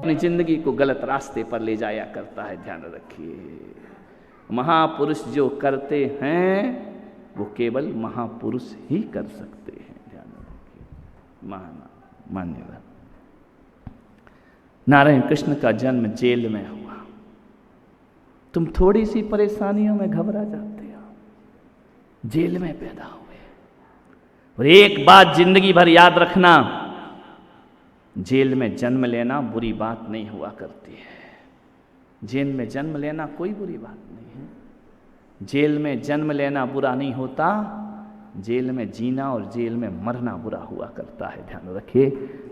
अपनी जिंदगी को गलत रास्ते पर ले जाया करता है। ध्यान रखिए, महापुरुष जो करते हैं वो केवल महापुरुष ही कर सकते हैं। ध्यान रखिए। मान्यवर नारायण कृष्ण का जन्म जेल में हुआ। तुम थोड़ी सी परेशानियों में घबरा जाते हो, जेल में पैदा हुए। और एक बात जिंदगी भर याद रखना, जेल में जन्म लेना बुरी बात नहीं हुआ करती है। जेल में जन्म लेना कोई बुरी बात नहीं है। जेल में जन्म लेना बुरा नहीं होता, जेल में जीना और जेल में मरना बुरा हुआ करता है। ध्यान रखिए,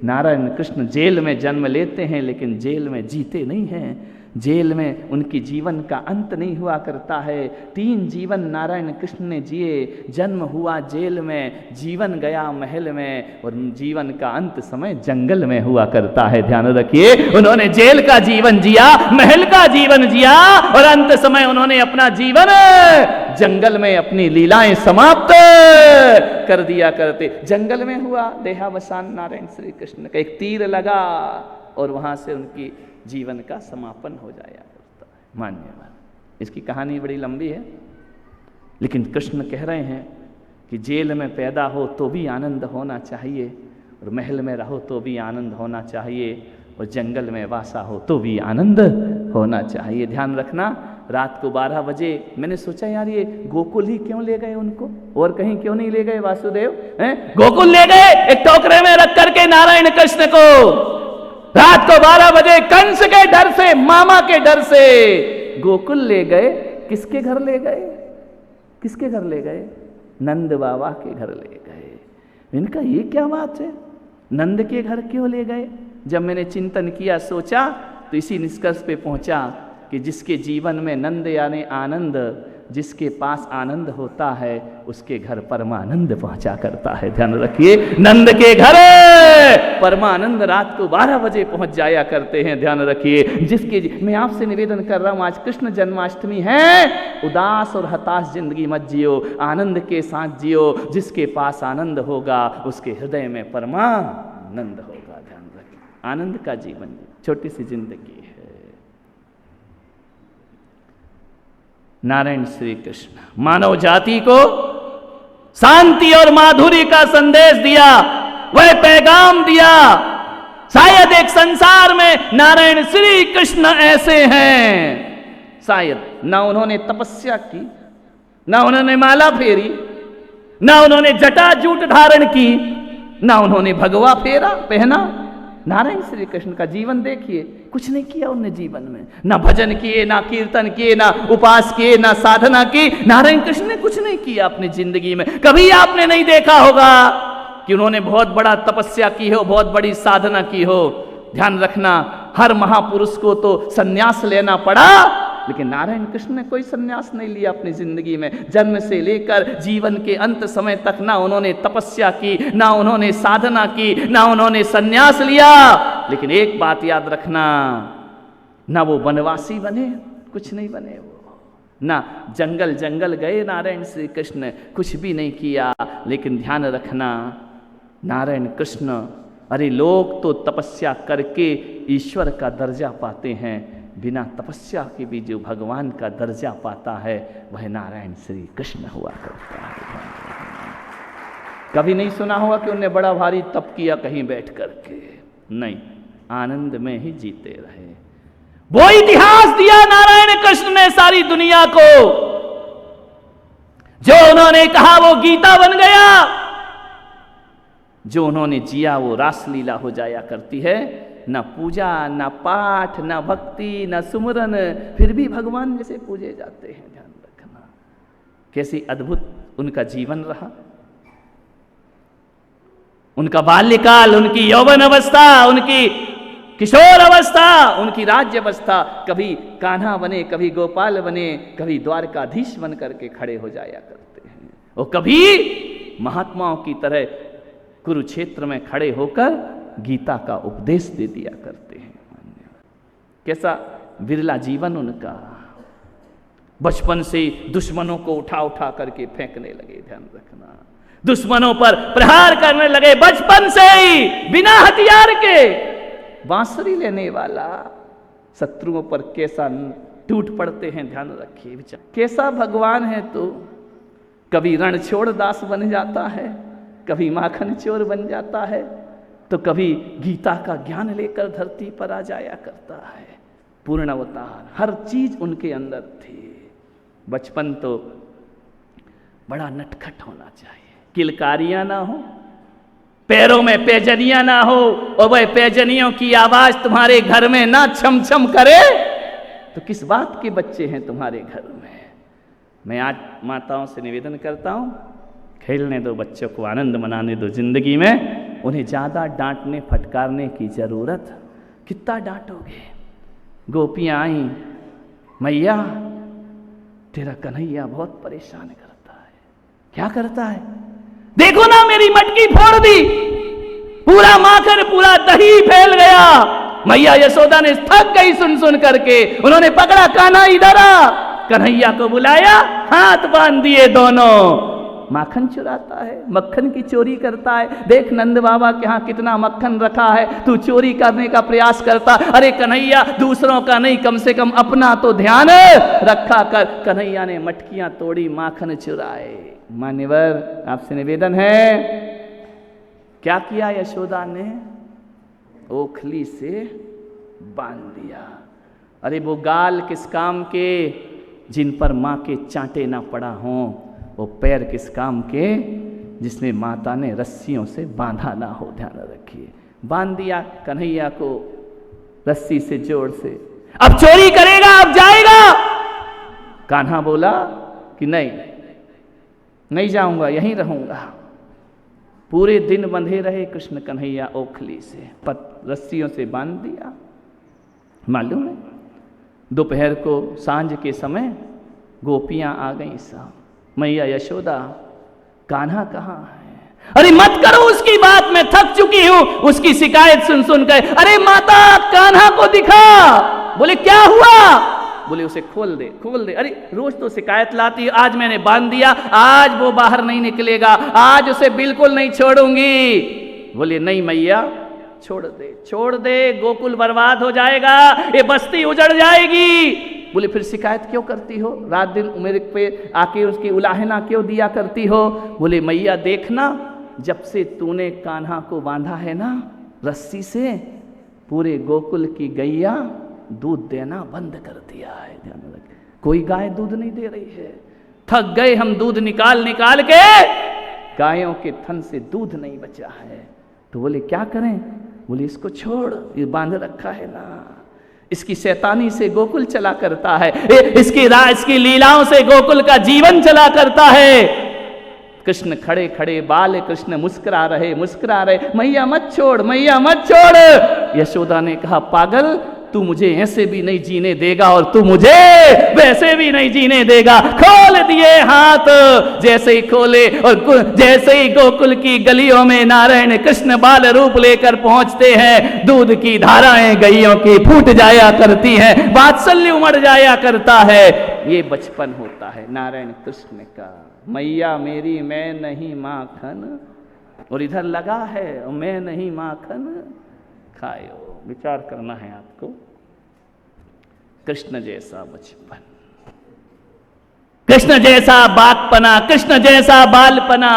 नारायण कृष्ण जेल में जन्म लेते हैं लेकिन जेल में जीते नहीं हैं। जेल में उनकी जीवन का अंत नहीं हुआ करता है। 3 जीवन नारायण कृष्ण ने जिए। जन्म हुआ जेल में, जीवन गया महल में, और जीवन का अंत समय जंगल में हुआ करता है। ध्यान रखिए, उन्होंने जेल का जीवन जिया, महल का जीवन जिया, और अंत समय उन्होंने अपना जीवन जंगल में अपनी लीलाएं समाप्त कर दिया करते। जंगल में हुआ देहावसान नारायण श्री कृष्ण का, एक तीर लगा और वहां से उनकी जीवन का समापन हो जाया करता है। मान्यवर, इसकी कहानी बड़ी लंबी है, लेकिन कृष्ण कह रहे हैं कि जेल में पैदा हो तो भी आनंद होना चाहिए, और महल में रहो तो भी आनंद होना चाहिए, और जंगल में वासा हो तो भी आनंद होना चाहिए। ध्यान रखना, रात को 12 बजे मैंने सोचा यार ये गोकुल ही क्यों ले गए उनको, और कहीं क्यों नहीं ले गए वासुदेव हैं? गोकुल ले गए एक टोकरे में रख करके नारायण कृष्ण को। रात को 12 बजे कंस के डर से, मामा के डर से गोकुल ले गए। किसके घर ले गए? किसके घर ले गए? नंद बाबा के घर ले गए। इनका ये क्या बात है, नंद के घर क्यों ले गए? जब मैंने चिंतन किया, सोचा, तो इसी निष्कर्ष पे पहुंचा कि जिसके जीवन में नंद यानी आनंद, जिसके पास आनंद होता है उसके घर परमानंद पहुंचा करता है। ध्यान रखिए, नंद के घर परमानंद रात को 12 बजे पहुंच जाया करते हैं। ध्यान रखिए, जिसके मैं आपसे निवेदन कर रहा हूं, आज कृष्ण जन्माष्टमी है, उदास और हताश जिंदगी मत जियो, आनंद के साथ जियो। जिसके पास आनंद होगा उसके हृदय में परमानंद होगा। ध्यान रखिए, आनंद का जीवन, छोटी सी जिंदगी है। नारायण श्री कृष्ण मानव जाति को शांति और माधुर्य का संदेश दिया, वह पैगाम दिया। शायद एक संसार में नारायण श्री कृष्ण ऐसे हैं, शायद ना उन्होंने तपस्या की, ना उन्होंने माला फेरी, ना उन्होंने जटा जूट धारण की, ना उन्होंने भगवा फेरा पहना। नारायण श्री कृष्ण का जीवन देखिए, कुछ नहीं किया उन्होंने जीवन में, ना भजन किए, ना कीर्तन किए, ना उपास किए, ना साधना की। नारायण कृष्ण ने कुछ नहीं किया अपनी जिंदगी में। कभी आपने नहीं देखा होगा कि उन्होंने बहुत बड़ा तपस्या की हो, बहुत बड़ी साधना की हो। ध्यान रखना, हर महापुरुष को तो संन्यास लेना पड़ा, लेकिन नारायण कृष्ण ने कोई संन्यास नहीं लिया अपनी जिंदगी में। जन्म से लेकर जीवन के अंत समय तक ना उन्होंने तपस्या की, ना उन्होंने साधना की, ना उन्होंने संन्यास लिया। लेकिन एक बात याद रखना, ना वो वनवासी बने, कुछ नहीं बने वो, ना जंगल जंगल गए नारायण श्री कृष्ण, कुछ भी नहीं किया। लेकिन ध्यान रखना, नारायण कृष्ण, अरे लोग तो तपस्या करके ईश्वर का दर्जा पाते हैं, बिना तपस्या के भी जो भगवान का दर्जा पाता है वह नारायण श्री कृष्ण हुआ करता है। कभी नहीं सुना होगा कि उन्होंने बड़ा भारी तप किया कहीं बैठ करके, नहीं, आनंद में ही जीते रहे। वो इतिहास दिया नारायण कृष्ण ने सारी दुनिया को, जो उन्होंने कहा वो गीता बन गया, जो उन्होंने जिया वो रासलीला हो जाया करती है। ना पूजा, ना पाठ, ना भक्ति, ना सुमरन, फिर भी भगवान जैसे पूजे जाते हैं। ध्यान रखना, कैसी अद्भुत उनका जीवन रहा। उनका बाल्यकाल, उनकी यौवन अवस्था, उनकी किशोर अवस्था, उनकी राज्य अवस्था, कभी कान्हा बने, कभी गोपाल बने, कभी द्वारकाधीश बन करके खड़े हो जाया करते हैं, और कभी महात्माओं की तरह कुरुक्षेत्र में खड़े होकर गीता का उपदेश दे दिया करते हैं। कैसा विरला जीवन उनका। बचपन से दुश्मनों को उठा उठा करके फेंकने लगे। ध्यान रखना, दुश्मनों पर प्रहार करने लगे बचपन से ही, बिना हथियार के। बांसुरी लेने वाला शत्रुओं पर कैसा टूट पड़ते हैं, ध्यान रखिए। विचार कैसा भगवान है तो कभी रणछोड़ दास बन जाता है, कभी माखन चोर बन जाता है, तो कभी गीता का ज्ञान लेकर धरती पर आ जाया करता है। पूर्ण अवतार, हर चीज उनके अंदर थी। बचपन तो बड़ा नटखट होना चाहिए, किलकारियां ना हो, पैरों में पैजनियां ना हो, और वह पैजनियों की आवाज तुम्हारे घर में ना छम छम करे, तो किस बात के बच्चे हैं तुम्हारे घर में। मैं आज माताओं से निवेदन करता हूं, खेलने दो बच्चों को, आनंद मनाने दो जिंदगी में, उन्हें ज्यादा डांटने फटकारने की जरूरत, कितना डांटोगे। गोपियां आई, मैया तेरा कन्हैया बहुत परेशान करता है। क्या करता है? देखो ना मेरी मटकी फोड़ दी, पूरा माखन पूरा दही फैल गया। मैया यशोदा ने थक गई सुन सुन करके, उन्होंने पकड़ा कान्हा इधर आ, कन्हैया को बुलाया, हाथ बांध दिए दोनों। माखन चुराता है, मक्खन की चोरी करता है। देख नंद बाबा के यहाँ कितना मक्खन रखा है, तू चोरी करने का प्रयास करता। अरे कन्हैया, दूसरों का नहीं, कम से कम अपना तो ध्यान रखा कर। कन्हैया ने मटकियां तोड़ी, माखन चुराए। मान्यवर, आपसे निवेदन है, क्या किया यशोदा ने? ओखली से बांध दिया। अरे वो गाल किस काम के, जिन पर माँ के चांटे ना पड़ा हों, वो पैर किस काम के, जिसमें माता ने रस्सियों से बांधा ना हो। ध्यान रखिए, बांध दिया कन्हैया को रस्सी से, जोर से। अब चोरी करेगा, अब जाएगा। कान्हा बोला कि नहीं जाऊंगा, यहीं रहूंगा। पूरे दिन बंधे रहे कृष्ण कन्हैया ओखली से, रस्सियों से बांध दिया। मालूम है, दोपहर को सांझ के समय गोपियां आ गई साहब, मैया यशोदा कान्हा कहाँ है? अरे मत करो उसकी बात, मैं थक चुकी हूं उसकी शिकायत सुन सुन कर। अरे माता, कान्हा को दिखा। बोले क्या हुआ? बोले उसे खोल दे, खोल दे। अरे रोज तो शिकायत लाती, आज मैंने बांध दिया, आज वो बाहर नहीं निकलेगा, आज उसे बिल्कुल नहीं छोड़ूंगी। बोले नहीं मैया, छोड़ दे, छोड़ दे, गोकुल बर्बाद हो जाएगा, ये बस्ती उजड़ जाएगी। बोले फिर शिकायत क्यों करती हो, रात दिन मेरे पे आके उसकी उलाहना क्यों दिया करती हो? बोले मैया देखना, जब से तूने कान्हा को बांधा है ना रस्सी से, पूरे गोकुल की गैया दूध देना बंद कर दिया है। ध्यान रखें, कोई गाय दूध नहीं दे रही है। थक गए हम दूध निकाल निकाल के, गायों के थन से दूध नहीं बचा है। तो बोले क्या करें? बोले इसको छोड़, ये बांध रखा है ना, इसकी शैतानी से गोकुल चला करता है, इसकी लीलाओं से गोकुल का जीवन चला करता है। कृष्ण खड़े खड़े बाल कृष्ण मुस्कुरा रहे, मैया मत छोड़, मैया मत छोड़। यशोदा ने कहा पागल, तू मुझे ऐसे भी नहीं जीने देगा और तू मुझे वैसे भी नहीं जीने देगा। खोल दिए हाथ, जैसे ही खोले और जैसे ही गोकुल की गलियों में नारायण कृष्ण बाल रूप लेकर पहुंचते हैं, दूध की धाराएं गैयों की फूट जाया करती हैं, वात्सल्य उमड़ जाया करता है। ये बचपन होता है नारायण कृष्ण का। मैया मेरी मैं नहीं माखन, और इधर लगा है मैं नहीं माखन खायो। विचार करना है आपको। कृष्ण जैसा बचपन, कृष्ण जैसा बाकपना, कृष्ण जैसा बालपना।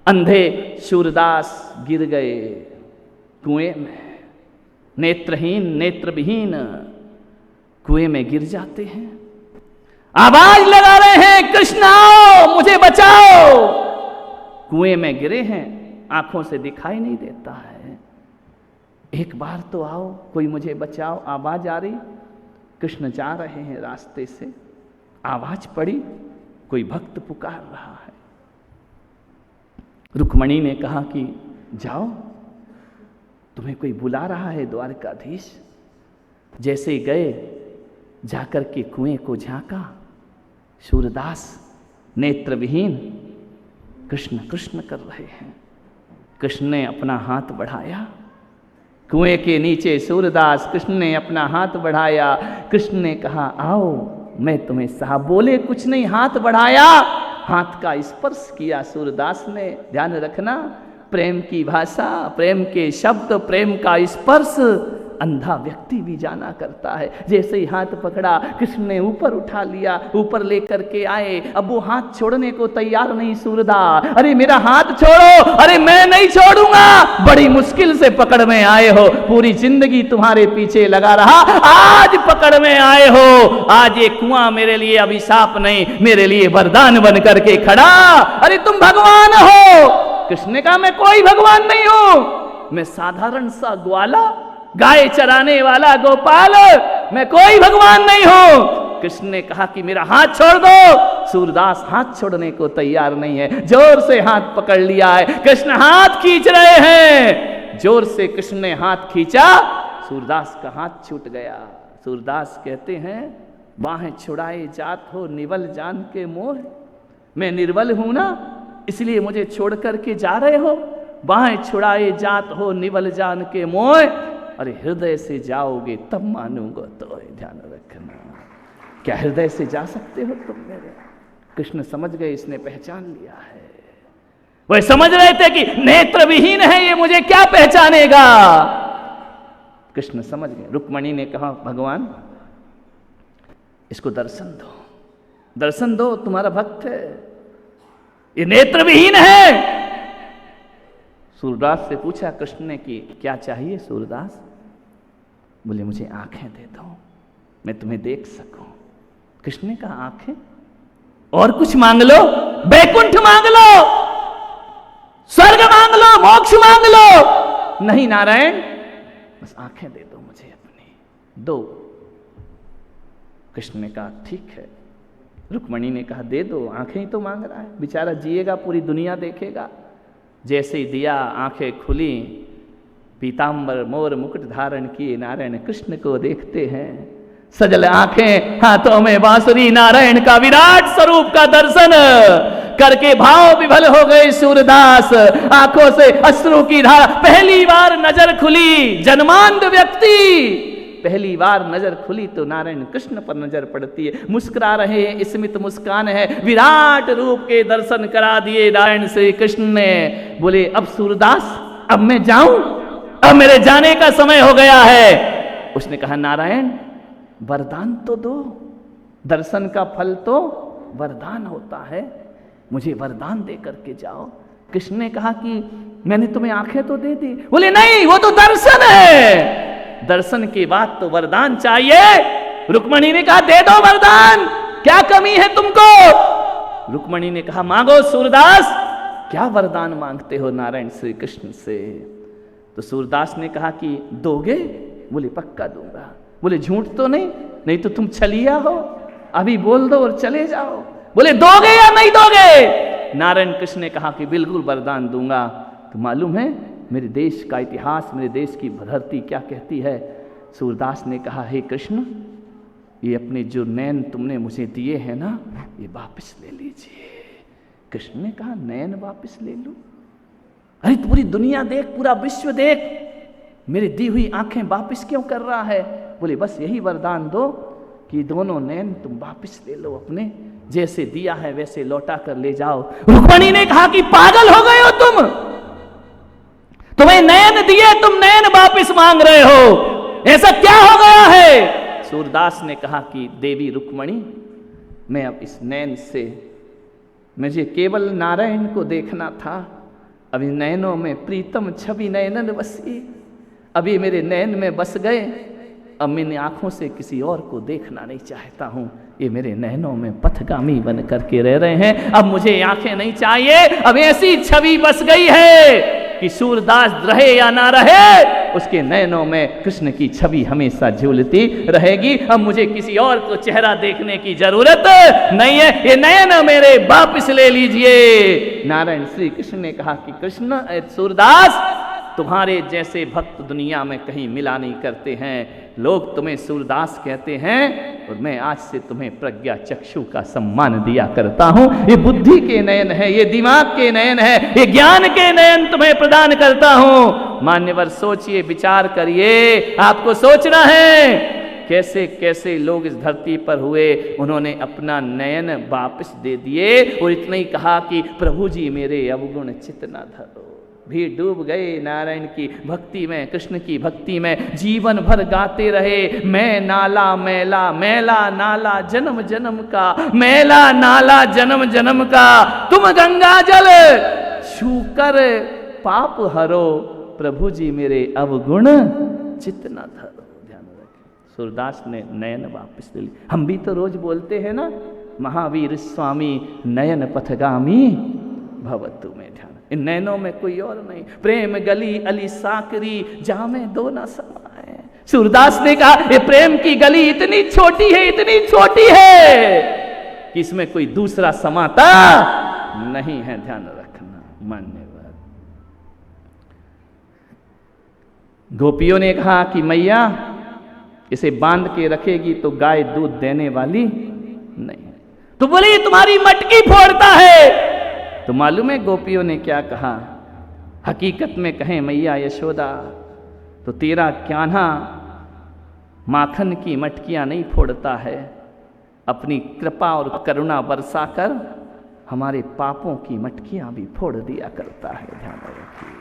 अंधे सूरदास गिर गए कुएं में, नेत्रहीन नेत्रविहीन कुएं में गिर जाते हैं, आवाज लगा रहे हैं कृष्ण आओ मुझे बचाओ। कुएं में गिरे हैं, आंखों से दिखाई नहीं देता है। एक बार तो आओ, कोई मुझे बचाओ। आवाज आ रही, कृष्ण जा रहे हैं रास्ते से, आवाज पड़ी, कोई भक्त पुकार रहा है। रुक्मणी ने कहा कि जाओ, तुम्हें कोई बुला रहा है द्वारकाधीश। जैसे ही गए, जाकर के कुएं को झांका, सूरदास नेत्रविहीन कृष्ण कृष्ण कर रहे हैं। कृष्ण ने अपना हाथ बढ़ाया, कुएं के नीचे सूरदास, कृष्ण ने अपना हाथ बढ़ाया। कृष्ण ने कहा आओ मैं तुम्हें साहब। बोले कुछ नहीं, हाथ बढ़ाया, हाथ का स्पर्श किया सूरदास ने। ध्यान रखना, प्रेम की भाषा, प्रेम के शब्द, प्रेम का स्पर्श अंधा व्यक्ति भी जाना करता है। जैसे ही हाथ पकड़ा, कृष्ण ने ऊपर उठा लिया, ऊपर लेकर के आए। अब वो हाथ छोड़ने को तैयार नहीं सूरदास। अरे मेरा हाथ छोड़ो, अरे मैं नहीं छोड़ूंगा, बड़ी मुश्किल से पकड़ में आए हो, पूरी जिंदगी तुम्हारे पीछे लगा रहा, आज पकड़ में आए हो। आज ये कुआं मेरे लिए अभिशाप नहीं, मेरे लिए वरदान बन करके खड़ा। अरे तुम भगवान हो। कृष्ण ने कहा मैं कोई भगवान नहीं हूं, मैं साधारण सा ग्वाला, गाय चराने वाला गोपाल, मैं कोई भगवान नहीं हूं। कृष्ण ने कहा कि मेरा हाथ छोड़ दो। सूरदास हाथ छोड़ने को तैयार नहीं है, जोर से हाथ पकड़ लिया है। कृष्ण हाथ खींच रहे हैं, जोर से कृष्ण ने हाथ खींचा, सूरदास का हाथ छूट गया। सूरदास कहते हैं बाहें छुड़ाए जात हो निवल जान के मोह, मैं निर्बल हूं ना, इसलिए मुझे छोड़ करके जा रहे हो। बाहें छुड़ाए जात हो निवल जान के मोह, अरे हृदय से जाओगे तब मानूंगा, तो ध्यान रखना। क्या हृदय से जा सकते हो तुम मेरे? कृष्ण समझ गए, इसने पहचान लिया है। वह समझ रहे थे कि नेत्र विहीन है ये, मुझे क्या पहचानेगा। कृष्ण समझ गए। रुक्मणी ने कहा भगवान इसको दर्शन दो, दर्शन दो, तुम्हारा भक्त है, ये नेत्र विहीन है। सूरदास से पूछा कृष्ण ने कि क्या चाहिए सूरदास? बोले मुझे आंखें दे दो, मैं तुम्हें देख सकूं। कृष्ण ने कहा आंखें? और कुछ मांग लो, बैकुंठ मांग लो, स्वर्ग मांग लो, मोक्ष मांग लो। नहीं नारायण, बस आंखें दे दो मुझे अपनी, दो। कृष्ण ने कहा ठीक है। रुक्मणी ने कहा दे दो, आंखें ही तो मांग रहा है, बेचारा जिएगा पूरी दुनिया देखेगा। जैसे ही दिया, आंखें खुली, पीतांबर मोर मुकुट धारण किए नारायण कृष्ण को देखते हैं। सजल आंखें, हाथों में बांसुरी, नारायण का विराट स्वरूप का दर्शन करके भाव विभल हो गए सूरदास। आंखों से अश्रु की धारा, पहली बार नजर खुली, जन्मांध व्यक्ति पहली बार नजर खुली तो नारायण कृष्ण पर नजर पड़ती है। मुस्कुरा रहे हैं, स्मित मुस्कान है, विराट रूप के दर्शन करा दिए नारायण श्री कृष्ण ने। बोले अब सूरदास अब मैं जाऊं, अब मेरे जाने का समय हो गया है। उसने कहा नारायण वरदान तो दो, दर्शन का फल तो वरदान होता है, मुझे वरदान दे करके जाओ। कृष्ण ने कहा कि मैंने तुम्हें आंखें तो दे दी। बोले नहीं, वो तो दर्शन है, दर्शन के बाद तो वरदान चाहिए। रुक्मणी ने कहा दे दो वरदान, क्या कमी है तुमको? रुक्मणी ने कहा मांगो सूरदास, क्या वरदान मांगते हो नारायण श्री कृष्ण से? तो सूरदास ने कहा कि दोगे? बोले पक्का दूंगा। बोले झूठ तो नहीं? नहीं तो तुम छलिया हो, अभी बोल दो और चले जाओ। बोले दोगे या नहीं दोगे? नारायण कृष्ण ने कहा कि बिल्कुल वरदान दूंगा। तो मालूम है मेरे देश का इतिहास, मेरे देश की धरती क्या कहती है? सूरदास ने कहा हे कृष्ण, ये अपने जो नैन तुमने मुझे दिए हैं ना, ये वापस ले लीजिए। कृष्ण ने कहा नैन वापस ले लूं? अरे पूरी दुनिया देख, पूरा विश्व देख, मेरी दी हुई आंखें वापस क्यों कर रहा है? बोले बस यही वरदान दो कि दोनों नैन तुम वापस ले लो अपने, जैसे दिया है वैसे लौटा कर ले जाओ। रुक्मणी ने कहा कि पागल हो गए हो तुम, तुम्हें नयन दिए, तुम नयन वापस मांग रहे हो, ऐसा क्या हो गया है? सूरदास ने कहा कि देवी रुक्मणी, मैं अब इस नयन से, मुझे केवल नारायण को देखना था, अभी नयनों में प्रीतम छवि नयनन बसी, अभी मेरे नयन में बस गए, अब मैंने आंखों से किसी और को देखना नहीं चाहता हूं, ये मेरे नयनों में पथगामी बन करके रह रहे हैं, अब मुझे आंखें नहीं चाहिए। अब ऐसी छवि बस गई है कि सूरदास रहे या ना रहे, उसके नयनों में कृष्ण की छवि हमेशा झूलती रहेगी। अब मुझे किसी और को चेहरा देखने की जरूरत नहीं है, ये नयन मेरे वापस ले लीजिए। नारायण श्री कृष्ण ने कहा कि कृष्ण सूरदास, तुम्हारे जैसे भक्त दुनिया में कहीं मिला नहीं करते हैं, लोग तुम्हें सूरदास कहते हैं और मैं आज से तुम्हें प्रज्ञा चक्षु का सम्मान दिया करता हूं। ये बुद्धि के नयन है, ये दिमाग के नयन है, ये ज्ञान के नयन तुम्हें प्रदान करता हूं। मान्यवर सोचिए, विचार करिए, आपको सोचना है कैसे कैसे लोग इस धरती पर हुए, उन्होंने अपना नयन वापस दे दिए और इतना ही कहा कि प्रभु जी मेरे अवगुण चित न धरो। भी डूब गए नारायण की भक्ति में, कृष्ण की भक्ति में, जीवन भर गाते रहे, मैं नाला मैला, मैला नाला जन्म जन्म का, मैला नाला जन्म जन्म का, तुम गंगा जल छूकर पाप हरो, प्रभु जी मेरे अवगुण चित्त न धरो। ध्यान रखें, सूरदास ने नयन वापस ले ली। हम भी तो रोज बोलते हैं ना, महावीर स्वामी नयन पथगामी भवतु में। ध्यान, इन नैनों में कोई और नहीं, प्रेम गली अली साकरी जामे दो न समाए। सूरदास ने कहा ये प्रेम की गली इतनी छोटी है, इतनी छोटी है कि इसमें कोई दूसरा समाता नहीं है। ध्यान रखना, मान्यवर। गोपियों ने कहा कि मैया इसे बांध के रखेगी तो गाय दूध देने वाली नहीं। तो बोले ये तुम्हारी मटकी फोड़ता है। तो मालूम है गोपियों ने क्या कहा? हकीकत में कहें मैया यशोदा, तो तेरा क्यान्हा माखन की मटकियां नहीं फोड़ता है, अपनी कृपा और करुणा बरसाकर हमारे पापों की मटकियां भी फोड़ दिया करता है। ध्यान रखिए,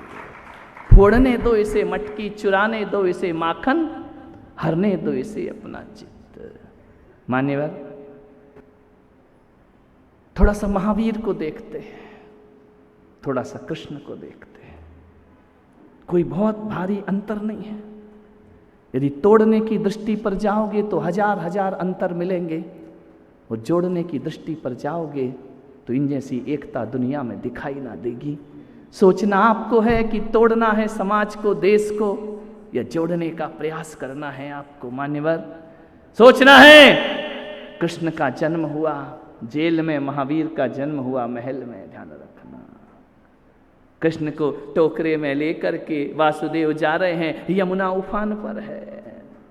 फोड़ने दो इसे मटकी, चुराने दो इसे माखन, हरने दो इसे अपना चित्त। मान्यवर, थोड़ा सा महावीर को देखते हैं, थोड़ा सा कृष्ण को देखते हैं, कोई बहुत भारी अंतर नहीं है। यदि तोड़ने की दृष्टि पर जाओगे तो हजार हजार अंतर मिलेंगे, और जोड़ने की दृष्टि पर जाओगे तो इन जैसी एकता दुनिया में दिखाई ना देगी। सोचना आपको है कि तोड़ना है समाज को, देश को, या जोड़ने का प्रयास करना है आपको। मान्यवर, सोचना है कृष्ण का जन्म हुआ जेल में, महावीर का जन्म हुआ महल में। ध्यान रखना, कृष्ण को टोकरे में लेकर के वासुदेव जा रहे हैं, यमुना उफान पर है।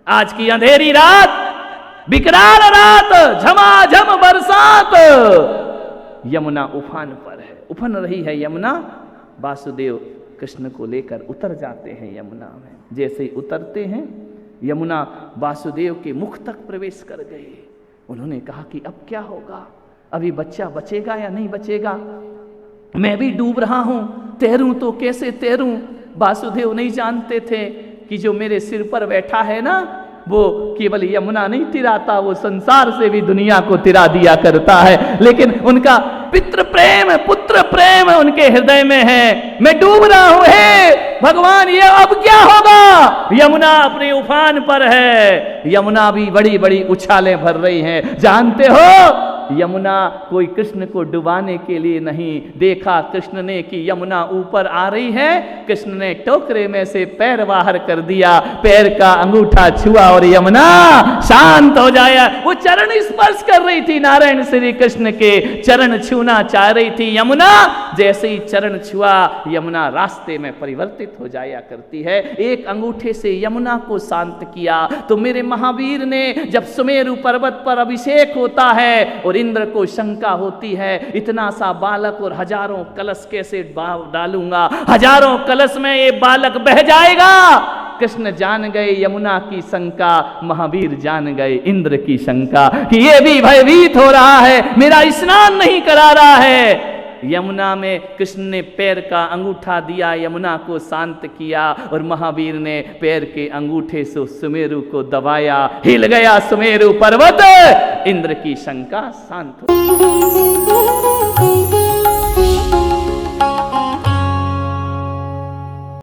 आज की अंधेरी रात, विकराल रात, झमाझम बरसात, यमुना उफान पर है, उफन रही है यमुना। वासुदेव कृष्ण को लेकर उतर जाते हैं यमुना में। जैसे ही उतरते हैं, यमुना वासुदेव के मुख तक प्रवेश कर गई। उन्होंने कहा कि अब क्या होगा, अभी बच्चा बचेगा या नहीं बचेगा? मैं भी डूब रहा हूं, तैरूं तो कैसे तैरूं? वासुदेव नहीं जानते थे कि जो मेरे सिर पर बैठा है ना, वो केवल यमुना नहीं तिराता, वो संसार से भी दुनिया को तिरा दिया करता है। लेकिन उनका पितृ प्रेम, पुत्र प्रेम उनके हृदय में है। मैं डूब रहा हूं, हे भगवान, ये अब क्या होगा? यमुना अपने उफान पर है, यमुना भी बड़ी बड़ी उछालें भर रही हैं। जानते हो, यमुना कोई कृष्ण को डुबाने के लिए नहीं। देखा कृष्ण ने कि यमुना ऊपर आ रही है, कृष्ण ने टोकरे में से पैर बाहर कर दिया, पैर का अंगूठा छुआ और यमुना शांत हो जाया। वो चरण स्पर्श कर रही थी, नारायण श्री कृष्ण के चरण छूना चाह रही थी यमुना। जैसे ही चरण छुआ, यमुना रास्ते में परिवर्तित हो जाया करती है। एक अंगूठे से यमुना को शांत किया तो मेरे महावीर ने, जब सुमेरु पर्वत पर अभिषेक होता है और इंद्र को शंका होती है, इतना सा बालक और हजारों कलश कैसे डालूंगा, हजारों कलश में ये बालक बह जाएगा। कृष्ण जान गए यमुना की शंका, महावीर जान गए इंद्र की शंका कि ये भी भयभीत हो रहा है, मेरा स्नान नहीं करा रहा है। यमुना में कृष्ण ने पैर का अंगूठा दिया, यमुना को शांत किया, और महावीर ने पैर के अंगूठे से सुमेरु को दबाया, हिल गया सुमेरु पर्वत, इंद्र की शंका शांत हो।